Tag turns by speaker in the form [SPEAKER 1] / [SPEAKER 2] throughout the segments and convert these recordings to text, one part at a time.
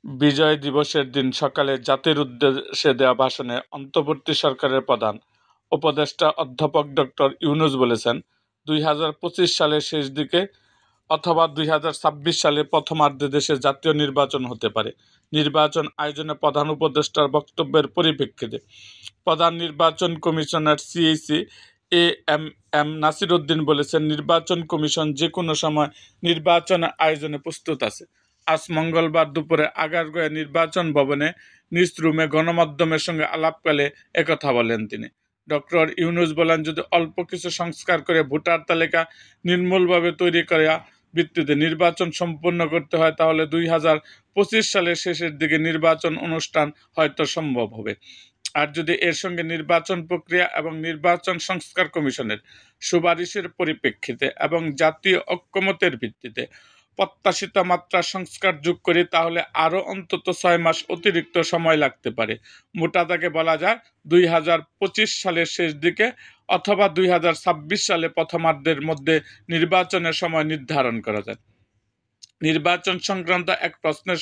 [SPEAKER 1] বিজয় দিবসের দিন সকালে জাতির উদ্দেশ্যে দেওয়া ভাষণে অন্তর্বর্তী সরকারের প্রধান উপদেষ্টা অধ্যাপক ডক্টর ইউনূস বলেছেন, 2025 সালের শেষ দিকে অথবা 2026 সালের প্রথমার্ধে দেশে জাতীয় নির্বাচন হতে পারে। নির্বাচন আয়োজনে প্রধান উপদেষ্টার বক্তব্যের পরিপ্রেক্ষিতে প্রধান নির্বাচন commissioner CEC A M M Nasir Uddin বলেছেন, নির্বাচন কমিশন যে কোনো সময় নির্বাচন আয়োজনে প্রস্তুত আছে। আজ মঙ্গলবার দুপুরে আগারগাঁও নির্বাচন ভবনে নিজ রুমে গণমাধ্যমের সঙ্গে আলাপকালে একথা বলেন তিনি। ডক্টর ইউনূস বলেন, যদি অল্প কিছু সংস্কার করে ভোটার তালিকা নির্মূলভাবে তৈরি করা ভিত্তিতে নির্বাচন সম্পন্ন করতে হয়, তাহলে 2025 সালের শেষের দিকে নির্বাচন অনুষ্ঠান হয়তো সম্ভব হবে। আর যদি এর সঙ্গে নির্বাচন প্রক্রিয়া এবং নির্বাচন সংস্কার কমিশনের সুপারিশের পরিপ্রেক্ষিতে এবং জাতীয় ঐক্যমতের ভিত্তিতে প্রত্যাশিত মাত্রার সংস্কার যোগ করি, তাহলে আরও অন্তত 6 মাস অতিরিক্ত সময় লাগতে পারে। মোটা দাগে বলা যায়, 2025 সালের শেষ দিকে অথবা 2026 সালে প্রথমার্ধের মধ্যে নির্বাচনের সময় নির্ধারণ করা যায়। নির্বাচন সংক্রান্ত এক প্রশ্নের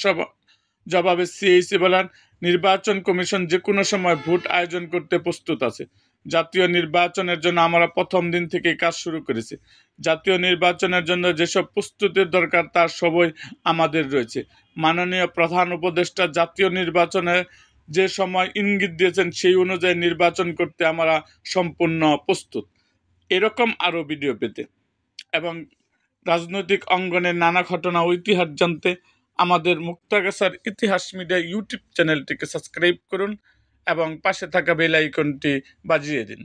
[SPEAKER 1] জবাবে সিইসি বলেন, নির্বাচন কমিশন যে কোনো সময় ভোট আয়োজন করতে প্রস্তুত আছে। জাতীয় নির্বাচনের জন্য আমরা প্রথম দিন থেকে কাজ শুরু করেছি। জাতীয় নির্বাচনের জন্য যেসব প্রস্তুতির দরকার তার সবই আমাদের রয়েছে। মাননীয় প্রধান উপদেষ্টা জাতীয় নির্বাচনে যে সময় ইঙ্গিত দিয়েছেন, সেই অনুযায়ী নির্বাচন করতে আমরা সম্পূর্ণ প্রস্তুত। এরকম আরও ভিডিও পেতে এবং রাজনৈতিক অঙ্গনের নানা ঘটনা ও ইতিহাস জানতে আমাদের মুক্তাগাছার ইতিহাস মিডিয়া ইউটিউব চ্যানেলটিকে সাবস্ক্রাইব করুন এবং পাশে থাকা বেল আইকনটি বাজিয়ে দিন।